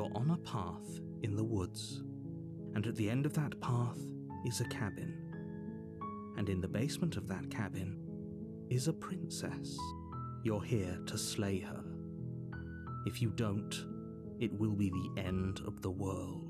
you're on a path in the woods, and at the end of that path is a cabin. And in the basement of that cabin is a princess. You're here to slay her. If you don't, it will be the end of the world.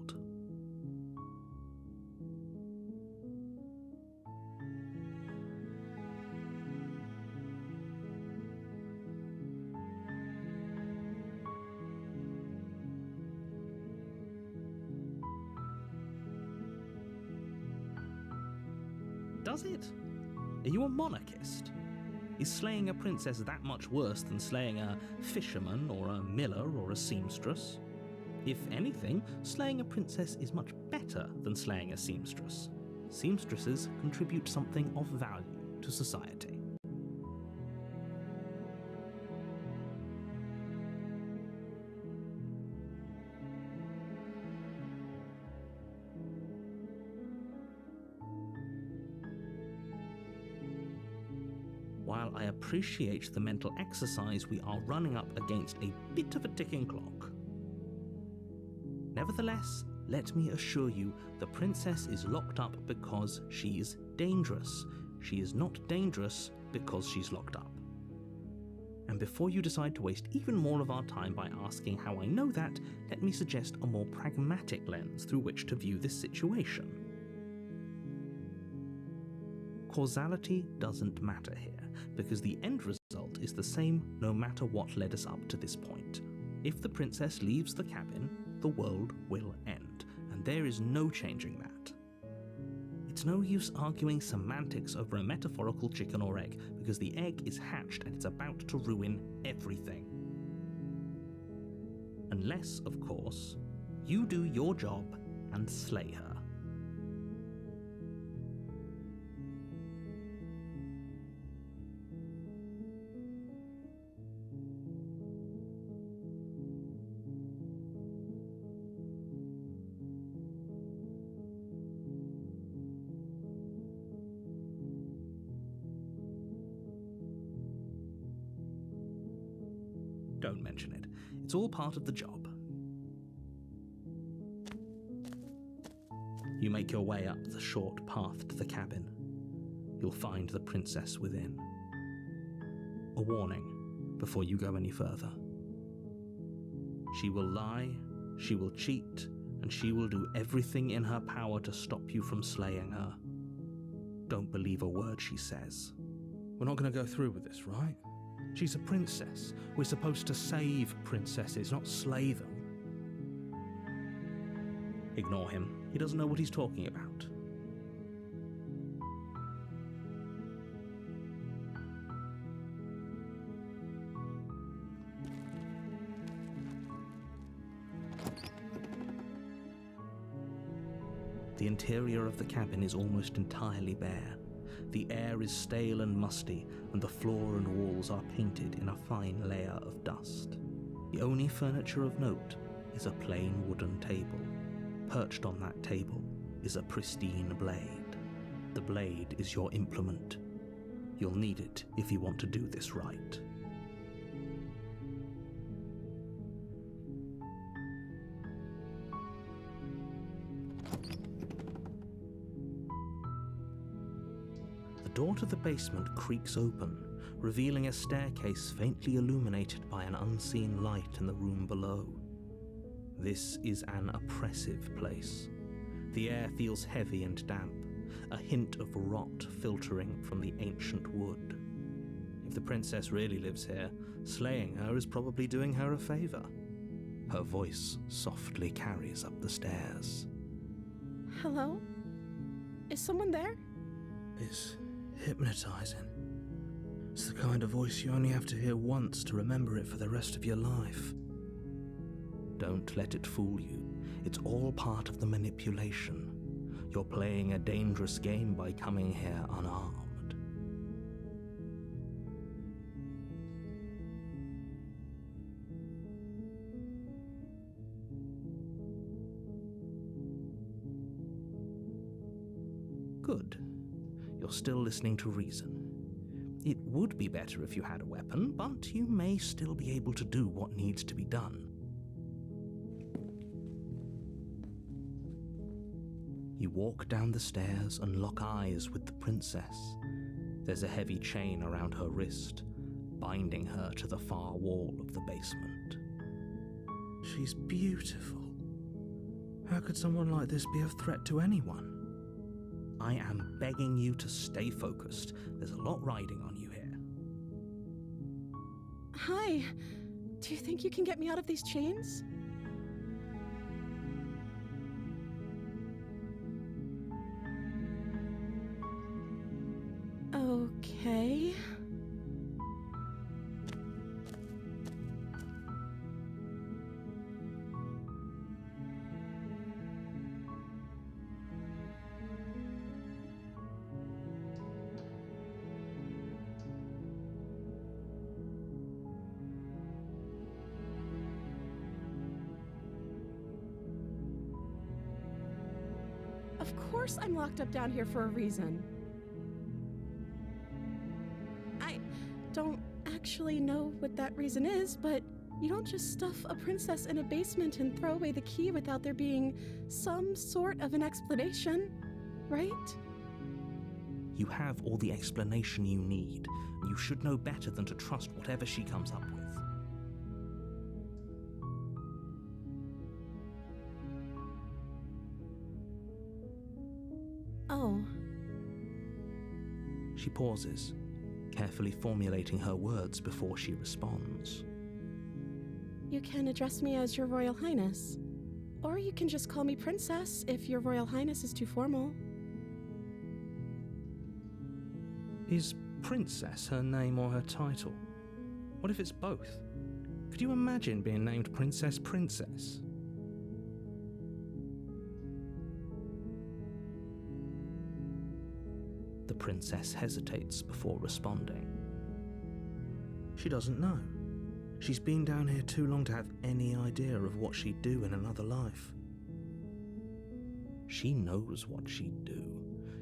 Does it? Are you a monarchist? Is slaying a princess that much worse than slaying a fisherman or a miller or a seamstress? If anything, slaying a princess is much better than slaying a seamstress. Seamstresses contribute something of value to society. While I appreciate the mental exercise, we are running up against a bit of a ticking clock. Nevertheless, let me assure you, the princess is locked up because she's dangerous. She is not dangerous because she's locked up. And before you decide to waste even more of our time by asking how I know that, let me suggest a more pragmatic lens through which to view this situation. Causality doesn't matter here, because the end result is the same no matter what led us up to this point. If the princess leaves the cabin, the world will end, and there is no changing that. It's no use arguing semantics over a metaphorical chicken or egg, because the egg is hatched and it's about to ruin everything. Unless, of course, you do your job and slay her. Don't mention it. It's all part of the job. You make your way up the short path to the cabin. You'll find the princess within. A warning before you go any further. She will lie, she will cheat, and she will do everything in her power to stop you from slaying her. Don't believe a word she says. We're not going to go through with this, right? She's a princess. We're supposed to save princesses, not slay them. Ignore him. He doesn't know what he's talking about. The interior of the cabin is almost entirely bare. The air is stale and musty, and the floor and walls are painted in a fine layer of dust. The only furniture of note is a plain wooden table. Perched on that table is a pristine blade. The blade is your implement. You'll need it if you want to do this right. The door to the basement creaks open, revealing a staircase faintly illuminated by an unseen light in the room below. This is an oppressive place. The air feels heavy and damp, a hint of rot filtering from the ancient wood. If the princess really lives here, slaying her is probably doing her a favor. Her voice softly carries up the stairs. Hello? Is someone there? It's hypnotizing. It's the kind of voice you only have to hear once to remember it for the rest of your life. Don't let it fool you. It's all part of the manipulation. You're playing a dangerous game by coming here unarmed. Good. You're still listening to reason. It would be better if you had a weapon, but you may still be able to do what needs to be done. You walk down the stairs and lock eyes with the princess. There's a heavy chain around her wrist, binding her to the far wall of the basement. She's beautiful. How could someone like this be a threat to anyone? I am begging you to stay focused. There's a lot riding on you here. Hi. Do you think you can get me out of these chains? Okay. Of course I'm locked up down here for a reason. I don't actually know what that reason is, but you don't just stuff a princess in a basement and throw away the key without there being some sort of an explanation, right? You have all the explanation you need. You should know better than to trust whatever she comes up with. Oh. She pauses, carefully formulating her words before she responds. You can address me as Your Royal Highness. Or you can just call me Princess if Your Royal Highness is too formal. Is Princess her name or her title? What if it's both? Could you imagine being named Princess Princess? The princess hesitates before responding. She doesn't know. She's been down here too long to have any idea of what she'd do in another life. She knows what she'd do.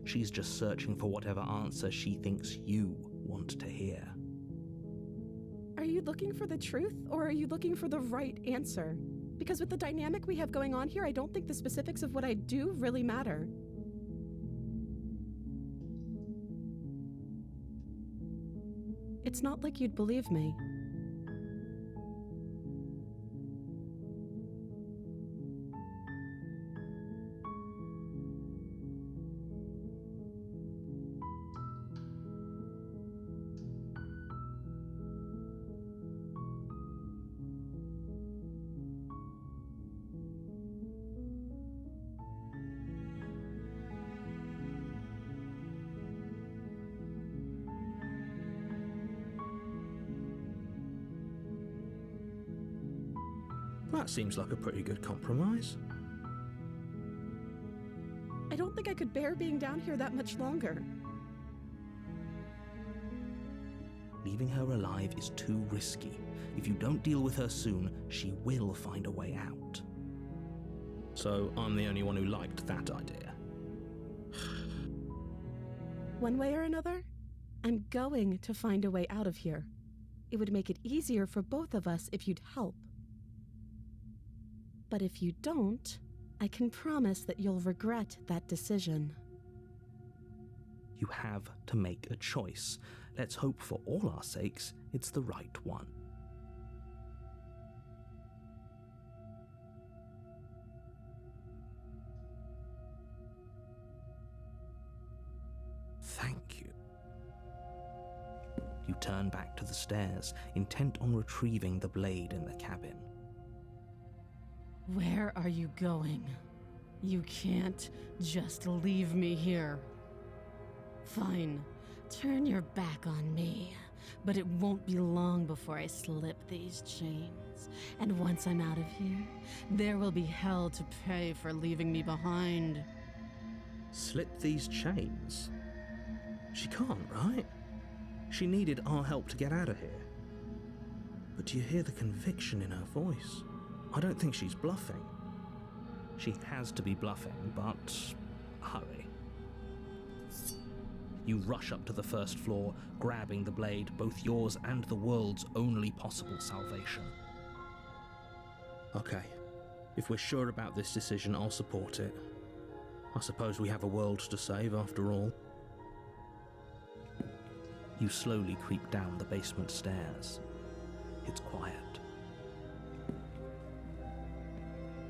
She's just searching for whatever answer she thinks you want to hear. Are you looking for the truth, or are you looking for the right answer? Because with the dynamic we have going on here, I don't think the specifics of what I do really matter. It's not like you'd believe me. That seems like a pretty good compromise. I don't think I could bear being down here that much longer. Leaving her alive is too risky. If you don't deal with her soon, she will find a way out. So I'm the only one who liked that idea. One way or another, I'm going to find a way out of here. It would make it easier for both of us if you'd help. But if you don't, I can promise that you'll regret that decision. You have to make a choice. Let's hope for all our sakes it's the right one. Thank you. You turn back to the stairs, intent on retrieving the blade in the cabin. Where are you going? You can't just leave me here. Fine, turn your back on me, but it won't be long before I slip these chains. And once I'm out of here, there will be hell to pay for leaving me behind. Slip these chains? She can't, right? She needed our help to get out of here. But do you hear the conviction in her voice? I don't think she's bluffing. She has to be bluffing, but hurry. You rush up to the first floor, grabbing the blade, both yours and the world's only possible salvation. Okay, if we're sure about this decision, I'll support it. I suppose we have a world to save after all. You slowly creep down the basement stairs. It's quiet.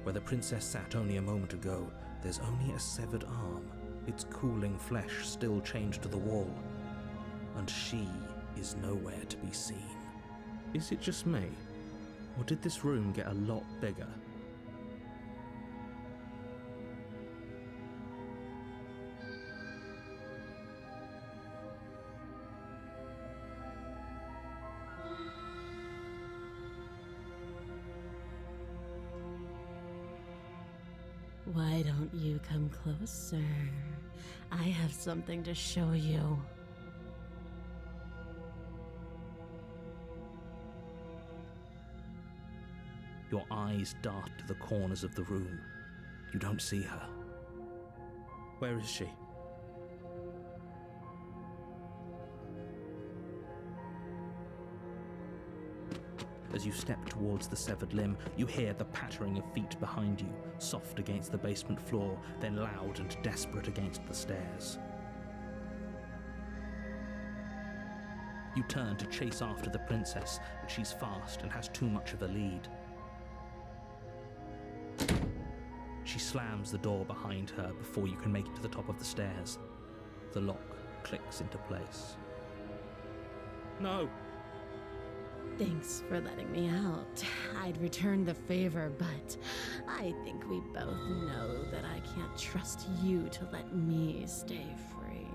Where the princess sat only a moment ago, there's only a severed arm, its cooling flesh still chained to the wall. And she is nowhere to be seen. Is it just me? Or did this room get a lot bigger? Why don't you come closer? I have something to show you. Your eyes dart to the corners of the room. You don't see her. Where is she? As you step towards the severed limb, you hear the pattering of feet behind you, soft against the basement floor, then loud and desperate against the stairs. You turn to chase after the princess, but she's fast and has too much of a lead. She slams the door behind her before you can make it to the top of the stairs. The lock clicks into place. No! Thanks for letting me out. I'd return the favor, but I think we both know that I can't trust you to let me stay free.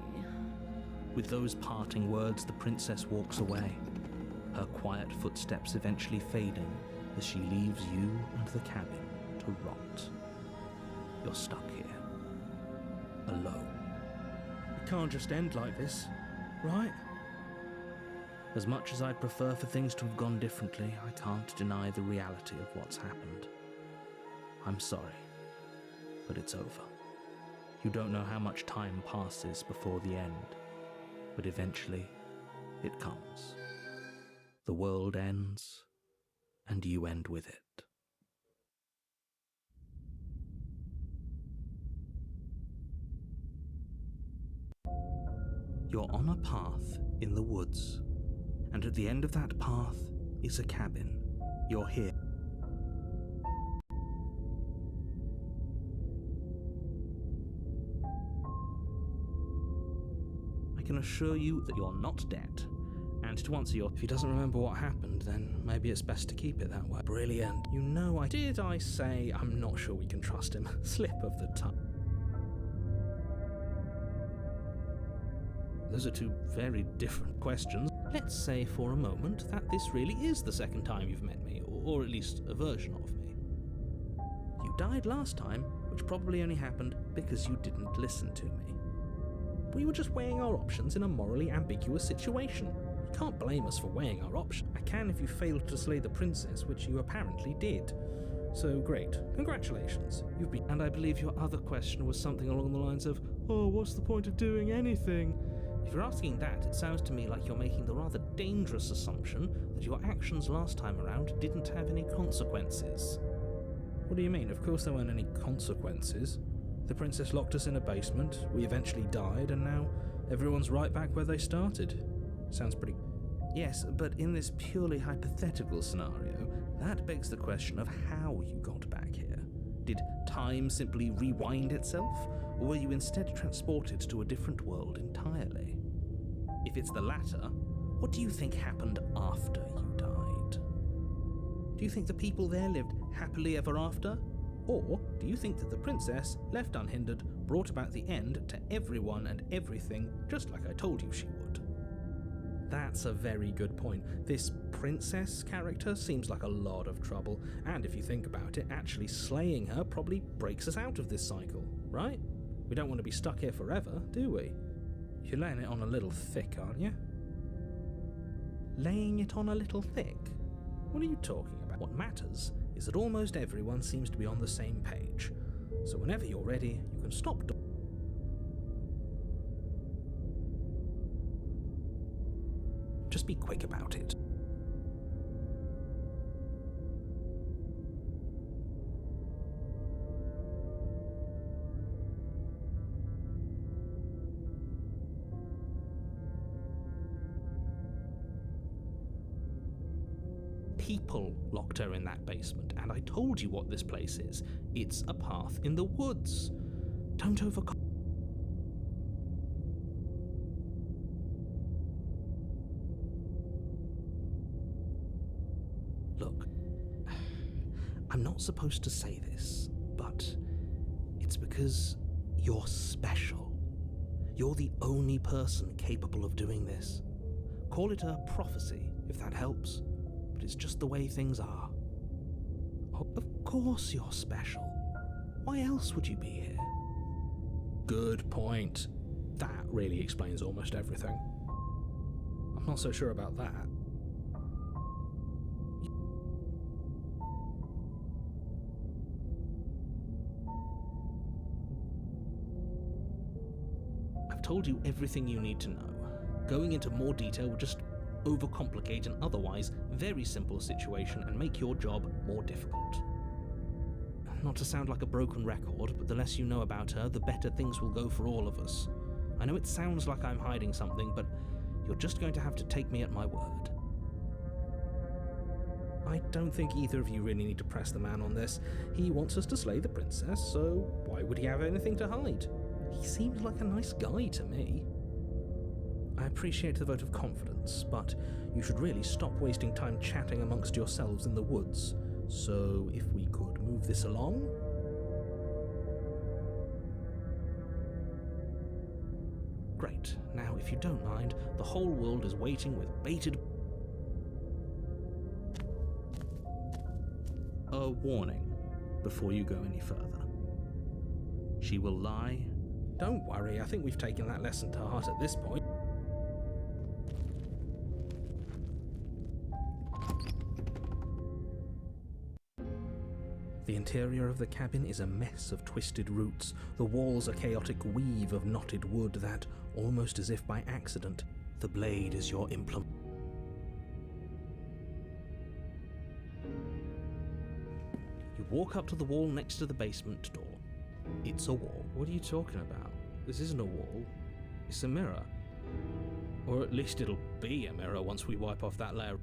With those parting words, the princess walks away, her quiet footsteps eventually fading as she leaves you and the cabin to rot. You're stuck here, alone. It can't just end like this, right? As much as I'd prefer for things to have gone differently, I can't deny the reality of what's happened. I'm sorry, but it's over. You don't know how much time passes before the end, but eventually it comes. The world ends, and you end with it. You're on a path in the woods, and at the end of that path is a cabin. You're here. I can assure you that you're not dead. And to answer your, If he doesn't remember what happened, then maybe it's best to keep it that way. brilliant. You know Did I say I'm not sure we can trust him? Slip of the tongue. Those are two very different questions. Let's say for a moment that this really is the second time you've met me, or at least a version of me. You died last time, which probably only happened because you didn't listen to me. We were just weighing our options in a morally ambiguous situation. You can't blame us for weighing our options. I can if you failed to slay the princess, which you apparently did. So great. Congratulations. You've been... And I believe your other question was something along the lines of, oh, what's the point of doing anything? If you're asking that, it sounds to me like you're making the rather dangerous assumption that your actions last time around didn't have any consequences. What do you mean? Of course there weren't any consequences. The princess locked us in a basement, we eventually died, and now everyone's right back where they started. Sounds pretty... Yes, but in this purely hypothetical scenario, that begs the question of how you got back here. Did time simply rewind itself, or were you instead transported to a different world entirely? If it's the latter, what do you think happened after you died? Do you think the people there lived happily ever after? Or do you think that the princess, left unhindered, brought about the end to everyone and everything, just like I told you she would? That's a very good point. This princess character seems like a lot of trouble, and if you think about it, actually slaying her probably breaks us out of this cycle, right? We don't want to be stuck here forever, do we? You're laying it on a little thick, aren't you? Laying it on a little thick? What are you talking about? What matters is that almost everyone seems to be on the same page. So whenever you're ready, you can stop. Just be quick about it. people locked her in that basement, and I told you what this place is. It's a path in the woods. Don't overcome. Look, I'm not supposed to say this, but it's because you're special. You're the only person capable of doing this. Call it a prophecy, if that helps, but it's just the way things are. Oh, of course you're special. Why else would you be here? Good point. That really explains almost everything. I'm not so sure about that. I've told you everything you need to know. Going into more detail would just overcomplicate an otherwise very simple situation and make your job more difficult. Not to sound like a broken record, but the less you know about her, the better things will go for all of us. I know it sounds like I'm hiding something, but you're just going to have to take me at my word. I don't think either of you really need to press the man on this. He wants us to slay the princess, so why would he have anything to hide? He seems like a nice guy to me. I appreciate the vote of confidence, but you should really stop wasting time chatting amongst yourselves in the woods. So if we could move this along? Great. Now, if you don't mind, the whole world is waiting with bated... A warning before you go any further. She will lie. Don't worry, I think we've taken that lesson to heart at this point. The interior of the cabin is a mess of twisted roots. The walls a chaotic weave of knotted wood that, almost as if by accident, the blade is your implement. You walk up to the wall next to the basement door. It's a wall. What are you talking about? This isn't a wall. It's a mirror. Or at least it'll be a mirror once we wipe off that layer.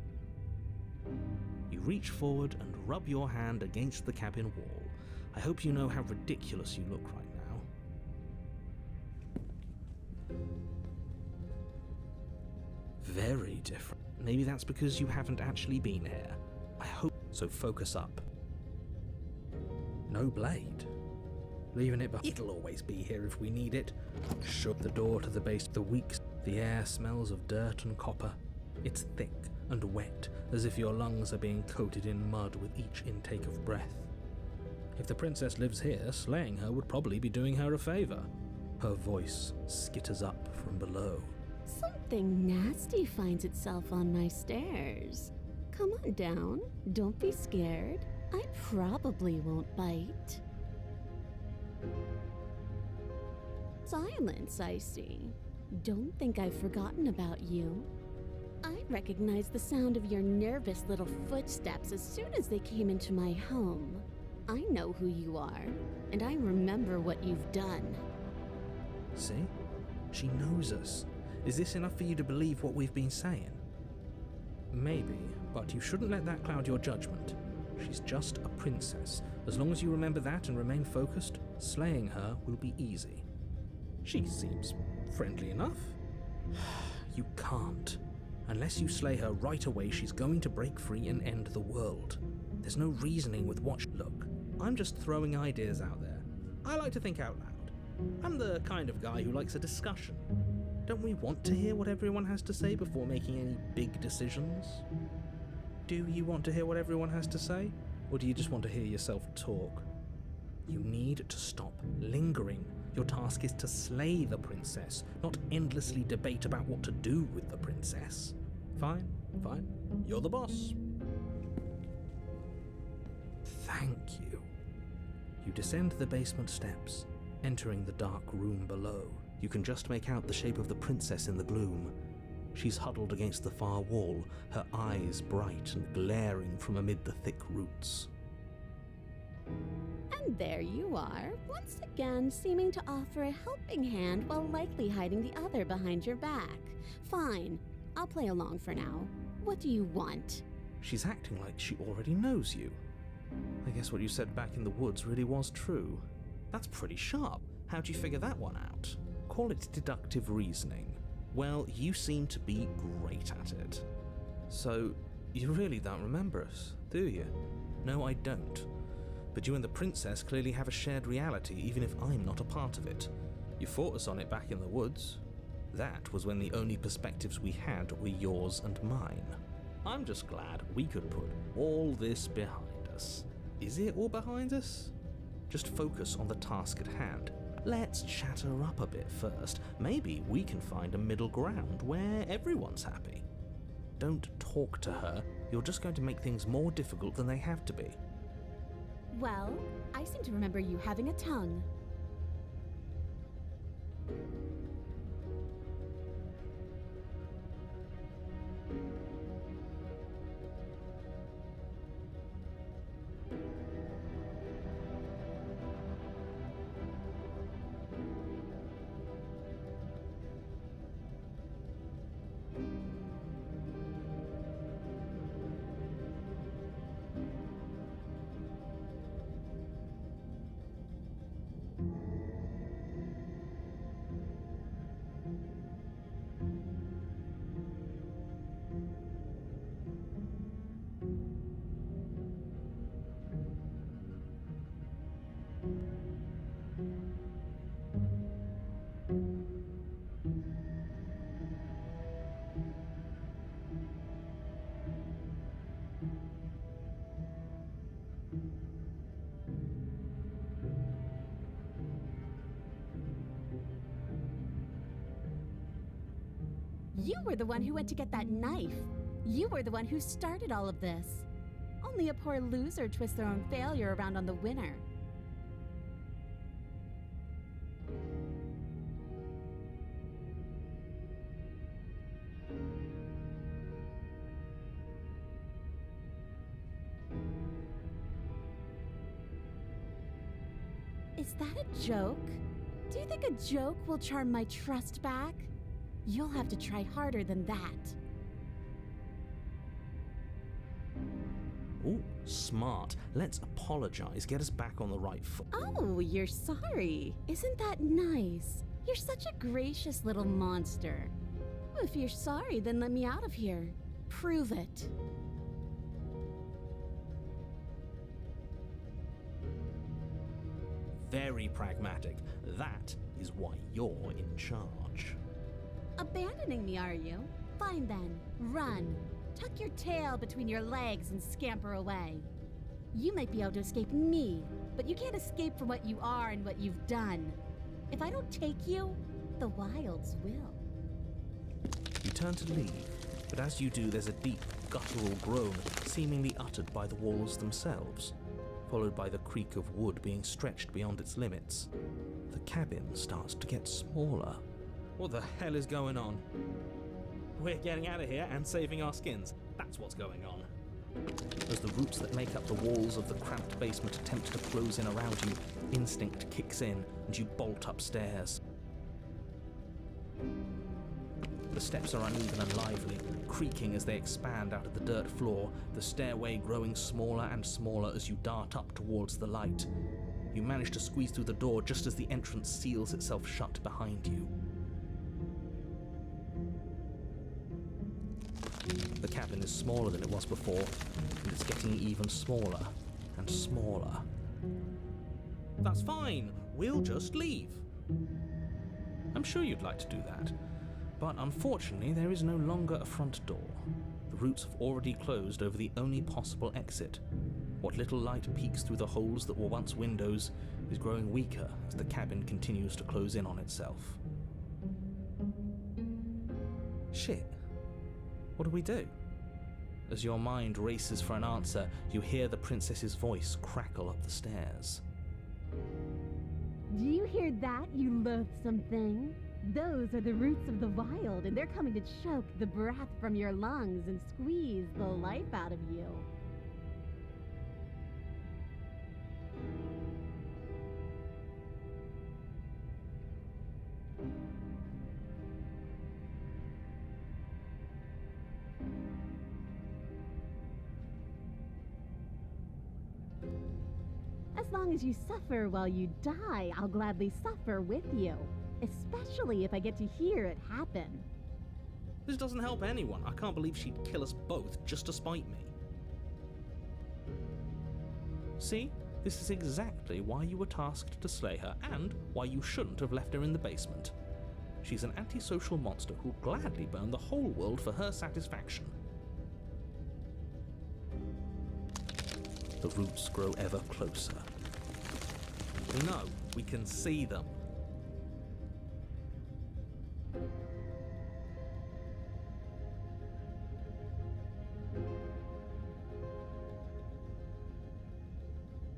You reach forward and rub your hand against the cabin wall. I hope you know how ridiculous you look right now. Very different. Maybe that's because you haven't actually been here. I hope so. Focus up. No blade. Leaving it behind. It'll always be here if we need it. Shut the door to the base. The weeks. The air smells of dirt and copper. It's thick and wet, as if your lungs are being coated in mud with each intake of breath. If the princess lives here, slaying her would probably be doing her a favor. Her voice skitters up from below. Something nasty finds itself on my stairs. Come on down. Don't be scared. I probably won't bite. Silence, I see. Don't think I've forgotten about you. I recognized the sound of your nervous little footsteps as soon as they came into my home. I know who you are, and I remember what you've done. See? She knows us. Is this enough for you to believe what we've been saying? Maybe, but you shouldn't let that cloud your judgment. She's just a princess. As long as you remember that and remain focused, slaying her will be easy. She seems friendly enough. You can't. Unless you slay her right away, she's going to break free and end the world. There's no reasoning with what... Look, I'm just throwing ideas out there. I like to think out loud. I'm the kind of guy who likes a discussion. Don't we want to hear what everyone has to say before making any big decisions? Do you want to hear what everyone has to say? Or do you just want to hear yourself talk? You need to stop lingering. Your task is to slay the princess, not endlessly debate about what to do with the princess. Fine, fine. You're the boss. Thank you. You descend the basement steps, entering the dark room below. You can just make out the shape of the princess in the gloom. She's huddled against the far wall, her eyes bright and glaring from amid the thick roots. And there you are, once again seeming to offer a helping hand while likely hiding the other behind your back. Fine, I'll play along for now. What do you want? She's acting like she already knows you. I guess what you said back in the woods really was true. That's pretty sharp. How'd you figure that one out? Call it deductive reasoning. Well, you seem to be great at it. So, you really don't remember us, do you? No, I don't. But you and the princess clearly have a shared reality, even if I'm not a part of it. You fought us on it back in the woods. That was when the only perspectives we had were yours and mine. I'm just glad we could put all this behind us. Is it all behind us? Just focus on the task at hand. Let's chat her up a bit first. Maybe we can find a middle ground where everyone's happy. Don't talk to her. You're just going to make things more difficult than they have to be. Well, I seem to remember you having a tongue. You were the one who went to get that knife. You were the one who started all of this. Only a poor loser twists their own failure around on the winner. Is that a joke? Do you think a joke will charm my trust back? You'll have to try harder than that. Ooh, smart. Let's apologize, get us back on the right foot. Oh, you're sorry. Isn't that nice? You're such a gracious little monster. If you're sorry, then let me out of here. Prove it. Very pragmatic. That is why you're in charge. Abandoning me, are you? Fine then. Run. Tuck your tail between your legs and scamper away. You might be able to escape me, but you can't escape from what you are and what you've done. If I don't take you, the wilds will. You turn to leave, but as you do, there's a deep, guttural groan, seemingly uttered by the walls themselves, followed by the creak of wood being stretched beyond its limits. The cabin starts to get smaller. What the hell is going on? We're getting out of here and saving our skins. That's what's going on. As the roots that make up the walls of the cramped basement attempt to close in around you, instinct kicks in and you bolt upstairs. The steps are uneven and lively, creaking as they expand out of the dirt floor, the stairway growing smaller and smaller as you dart up towards the light. You manage to squeeze through the door just as the entrance seals itself shut behind you. The cabin is smaller than it was before, and it's getting even smaller and smaller. That's fine, we'll just leave. I'm sure you'd like to do that, but unfortunately there is no longer a front door. The roots have already closed over the only possible exit. What little light peeks through the holes that were once windows is growing weaker as the cabin continues to close in on itself. Shit. What do we do? As your mind races for an answer, you hear the princess's voice crackle up the stairs. Do you hear that, you loathsome thing? Those are the roots of the wild, and they're coming to choke the breath from your lungs and squeeze the life out of you. long as you suffer while you die, I'll gladly suffer with you. Especially if I get to hear it happen. This doesn't help anyone. I can't believe she'd kill us both just to spite me. See? This is exactly why you were tasked to slay her, and why you shouldn't have left her in the basement. She's an antisocial monster who'll gladly burn the whole world for her satisfaction. The roots grow ever closer. No, we can see them.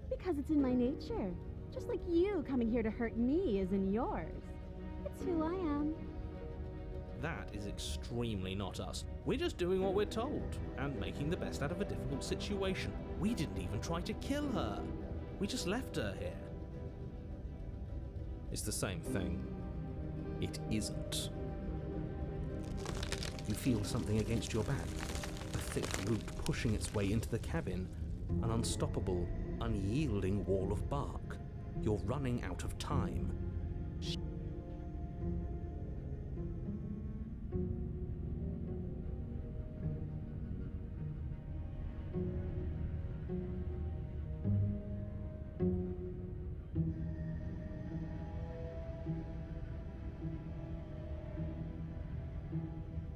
Because it's in my nature. Just like you coming here to hurt me is in yours. It's who I am. That is extremely not us. We're just doing what we're told, and making the best out of a difficult situation. We didn't even try to kill her. We just left her here. It's the same thing. It isn't. You feel something against your back. A thick root pushing its way into the cabin. An unstoppable, unyielding wall of bark. You're running out of time.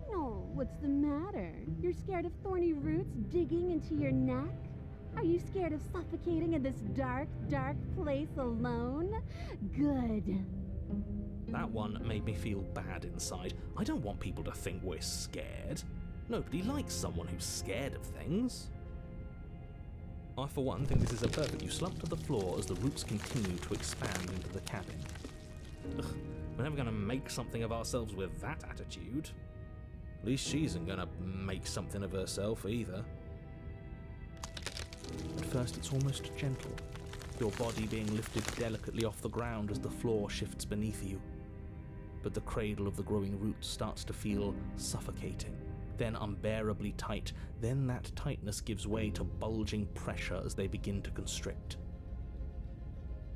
No, what's the matter? You're scared of thorny roots digging into your neck? Are you scared of suffocating in this dark, dark place alone? Good. That one made me feel bad inside. I don't want people to think we're scared. Nobody likes someone who's scared of things. I, for one, think this is a perfect. You slump to the floor as the roots continue to expand into the cabin. Ugh, we're never going to make something of ourselves with that attitude. At least she isn't going to make something of herself either. At first it's almost gentle, your body being lifted delicately off the ground as the floor shifts beneath you. But the cradle of the growing roots starts to feel suffocating, then unbearably tight, then that tightness gives way to bulging pressure as they begin to constrict.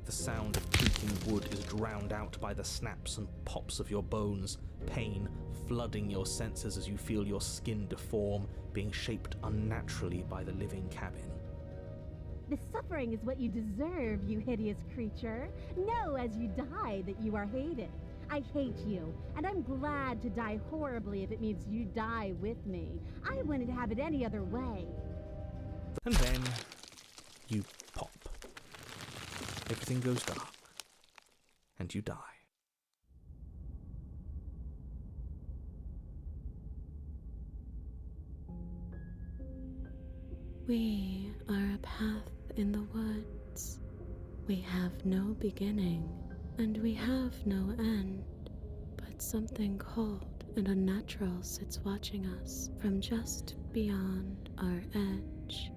The sound of creaking wood is drowned out by the snaps and pops of your bones, pain flooding your senses as you feel your skin deform, being shaped unnaturally by the living cabin. The suffering is what you deserve, you hideous creature. Know as you die that you are hated. I hate you, and I'm glad to die horribly if it means you die with me. I wouldn't have it any other way. And then you pop. Everything goes dark, and you die. We are a path in the woods. We have no beginning, and we have no end. But something cold and unnatural sits watching us from just beyond our edge.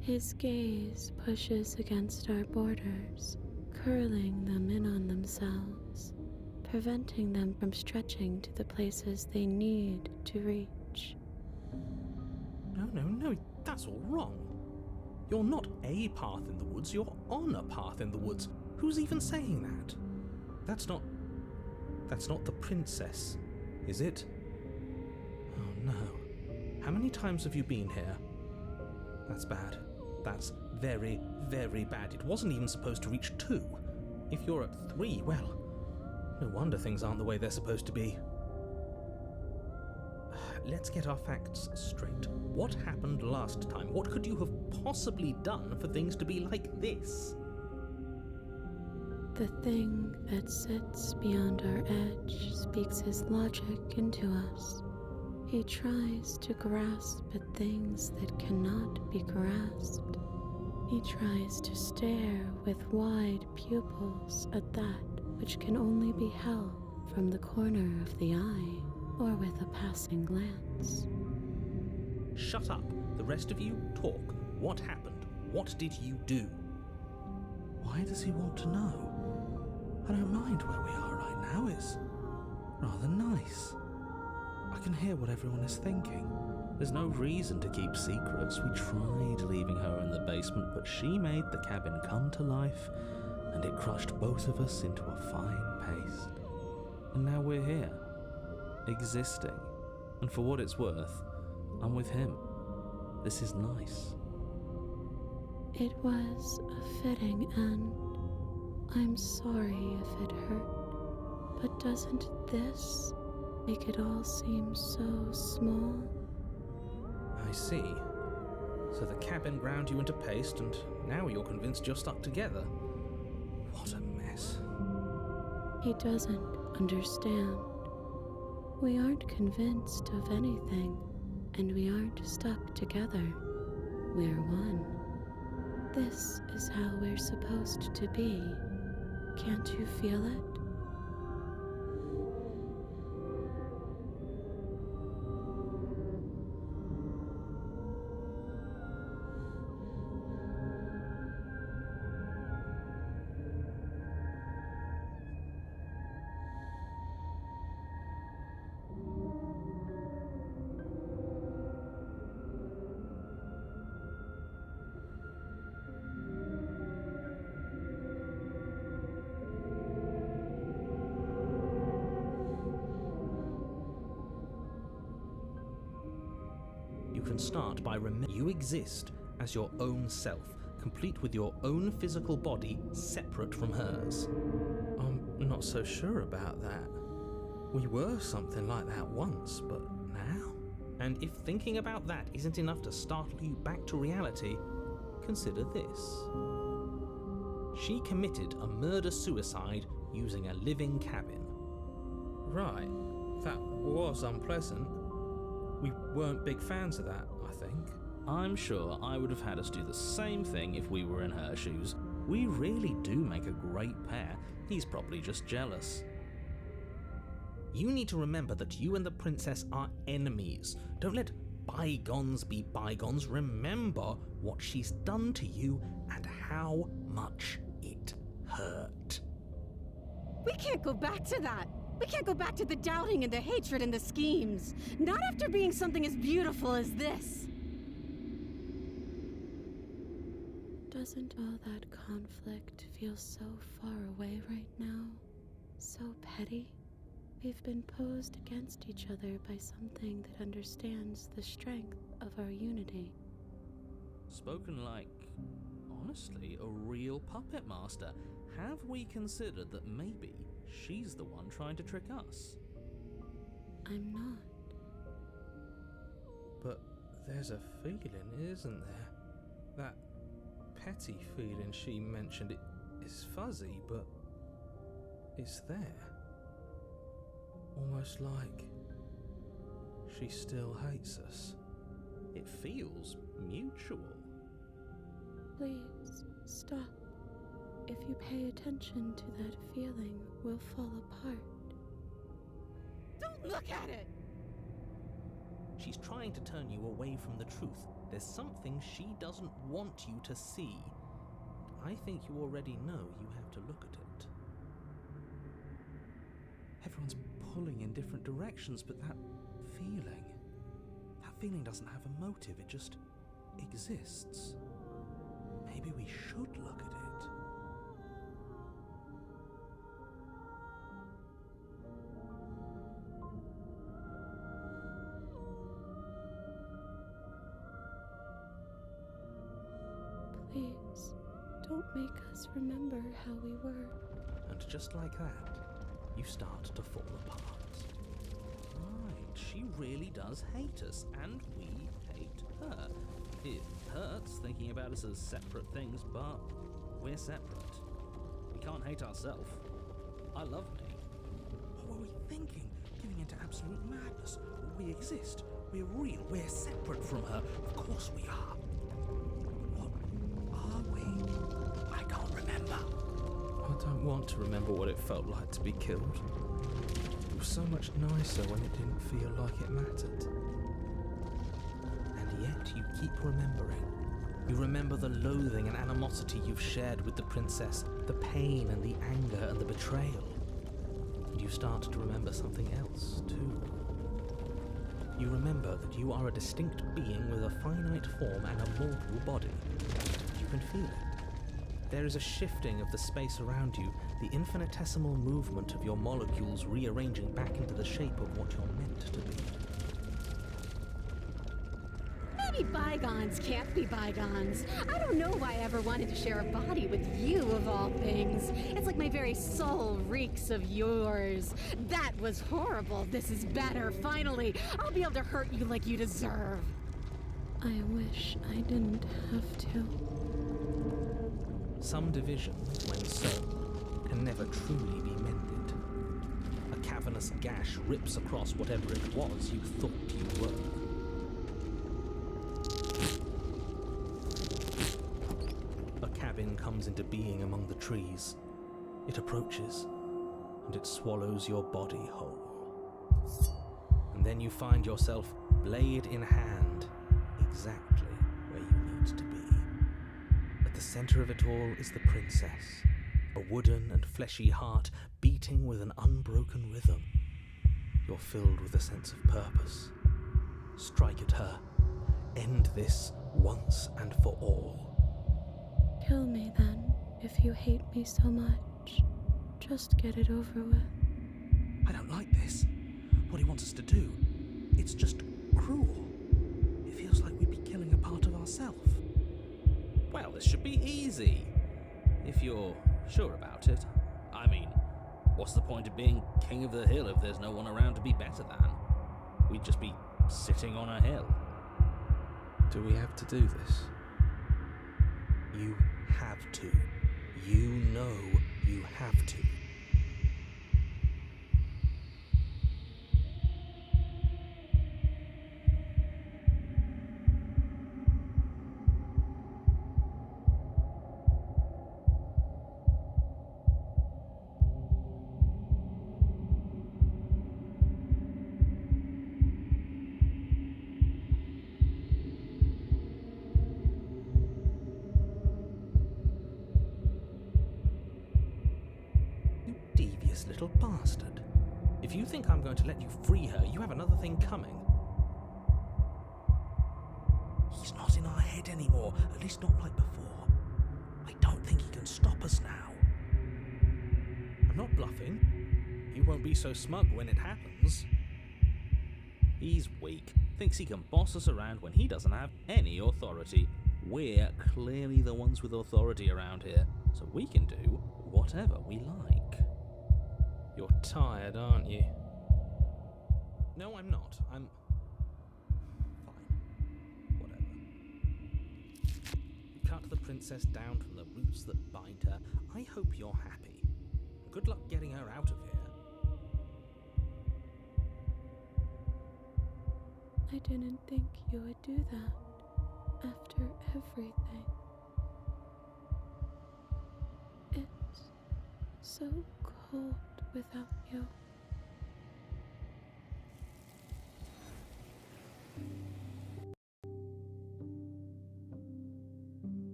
His gaze pushes against our borders, curling them in on themselves, preventing them from stretching to the places they need to reach. No, that's all wrong. You're not a path in the woods, you're on a path in the woods. Who's even saying that? That's not the princess, is it? Oh no. How many times have you been here? That's bad. That's very, very bad. It wasn't even supposed to reach 2. If you're at 3, well, no wonder things aren't the way they're supposed to be. Let's get our facts straight. What happened last time? What could you have possibly done for things to be like this? The thing that sits beyond our edge speaks his logic into us. He tries to grasp at things that cannot be grasped. He tries to stare with wide pupils at that which can only be held from the corner of the eye or with a passing glance. Shut up. The rest of you, talk. What happened? What did you do? Why does he want to know? I don't mind where we are right now. It's rather nice. I can hear what everyone is thinking. There's no reason to keep secrets. We tried leaving her in the basement, but she made the cabin come to life, and it crushed both of us into a fine paste. And now we're here, existing. And for what it's worth, I'm with him. This is nice. It was a fitting end. I'm sorry if it hurt, but doesn't this make it all seem so small? I see. So the cabin ground you into paste, and now you're convinced you're stuck together. What a mess. He doesn't understand. We aren't convinced of anything, and we aren't stuck together. We're one. This is how we're supposed to be. Can't you feel it? You can start by remembering you exist as your own self, complete with your own physical body, separate from hers. I'm not so sure about that. We were something like that once, but now? And if thinking about that isn't enough to startle you back to reality, consider this. She committed a murder-suicide using a living cabin. Right, that was unpleasant. We weren't big fans of that, I think. I'm sure I would have had us do the same thing if we were in her shoes. We really do make a great pair. He's probably just jealous. You need to remember that you and the princess are enemies. Don't let bygones be bygones. Remember what she's done to you and how much it hurt. We can't go back to that. We can't go back to the doubting and the hatred and the schemes. Not after being something as beautiful as this. Doesn't all that conflict feel so far away right now? So petty? We've been posed against each other by something that understands the strength of our unity. Spoken like, honestly, a real puppet master. Have we considered that maybe she's the one trying to trick us? I'm not. But there's a feeling, isn't there? That petty feeling she mentioned, it is fuzzy, but it's there. Almost like she still hates us. It feels mutual. Please, stop. If you pay attention to that feeling, we'll fall apart. Don't look at it! She's trying to turn you away from the truth. There's something she doesn't want you to see. I think you already know you have to look at it. Everyone's pulling in different directions, but that feeling doesn't have a motive, it just exists. Maybe we should look at it. Please, don't make us remember how we were. And just like that, you start to fall apart. Right, she really does hate us, and we hate her. It hurts thinking about us as separate things, but we're separate. We can't hate ourselves. I love me. What were we thinking? Giving into absolute madness. We exist. We're real. We're separate from her. Of course we are. What are we? I can't remember. I don't want to remember what it felt like to be killed. It was so much nicer when it didn't feel like it mattered. And yet you keep remembering. You remember the loathing and animosity you've shared with the princess, the pain and the anger and the betrayal. And you start to remember something else, too. You remember that you are a distinct being with a finite form and a mortal body. You can feel it. There is a shifting of the space around you, the infinitesimal movement of your molecules rearranging back into the shape of what you're meant to be. Maybe bygones can't be bygones. I don't know why I ever wanted to share a body with you, of all things. It's like my very soul reeks of yours. That was horrible. This is better. Finally, I'll be able to hurt you like you deserve. I wish I didn't have to. Some divisions, when sown, can never truly be mended. A cavernous gash rips across whatever it was you thought you were. A cabin comes into being among the trees. It approaches, and it swallows your body whole. And then you find yourself, blade in hand, exactly where you need to be. At the center of it all is the princess, a wooden and fleshy heart beating with an unbroken rhythm. You're filled with a sense of purpose. Strike at her. End this once and for all. Kill me then, if you hate me so much. Just get it over with. I don't like this. What he wants us to do. It's just cruel. It feels like we'd be killing a part of ourselves. Well, this should be easy. If you're sure about it. I mean, what's the point of being king of the hill if there's no one around to be better than? We'd just be sitting on a hill. Do we have to do this? You have to. You know you have to. Devious little bastard. If you think I'm going to let you free her, you have another thing coming. He's not in our head anymore, at least not like before. I don't think he can stop us now. I'm not bluffing. He won't be so smug when it happens. He's weak, thinks he can boss us around when he doesn't have any authority. We're clearly the ones with authority around here, so we can do whatever we like. You're tired, aren't you? No, I'm not. I'm... fine. Whatever. You cut the princess down from the roots that bind her. I hope you're happy. Good luck getting her out of here. I didn't think you would do that after everything. It's so cold without you.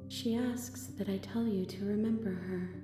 She asks that I tell you to remember her.